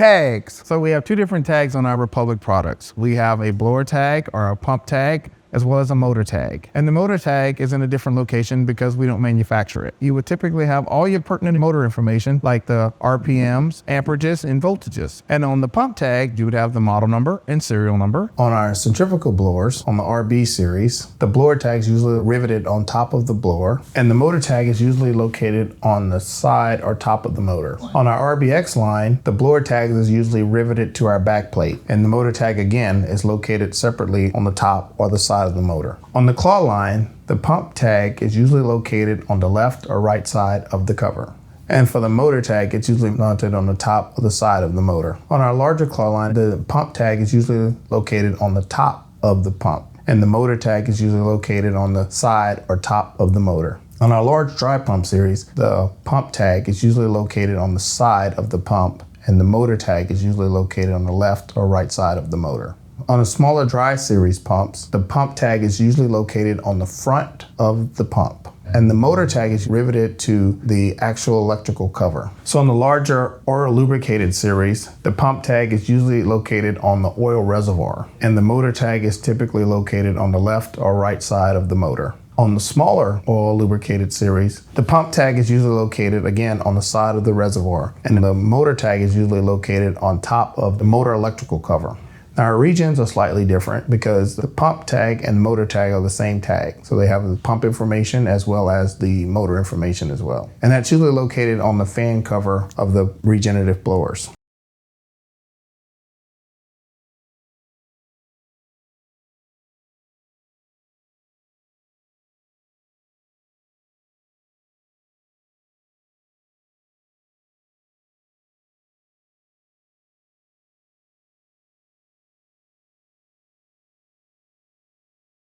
Tags. So we have two different tags on our Republic products. We have a blower tag or a pump tag, as well as a motor tag. And the motor tag is in a different location because we don't manufacture it. You would typically have all your pertinent motor information like the RPMs, amperages, and voltages. And on the pump tag, you would have the model number and serial number. On our centrifugal blowers, on the RB series, the blower tag is usually riveted on top of the blower, and the motor tag is usually located on the side or top of the motor. On our RBX line, the blower tag is usually riveted to our back plate, and the motor tag again is located separately on the top or the side of the motor. On the claw line, the pump tag is usually located on the left or right side of the cover. And for the motor tag, it's usually mounted on the top or the side of the motor. On our larger claw line, the pump tag is usually located on the top of the pump, and the motor tag is usually located on the side or top of the motor. On our large dry pump series, the pump tag is usually located on the side of the pump, and the motor tag is usually located on the left or right side of the motor. On the smaller dry series pumps, the pump tag is usually located on the front of the pump, and the motor tag is riveted to the actual electrical cover. So on the larger oil lubricated series, the pump tag is usually located on the oil reservoir, and the motor tag is typically located on the left or right side of the motor. On the smaller oil lubricated series, the pump tag is usually located again on the side of the reservoir, and the motor tag is usually located on top of the motor electrical cover. Now our regions are slightly different because the pump tag and motor tag are the same tag. So they have the pump information as well as the motor information as well. And that's usually located on the fan cover of the regenerative blowers.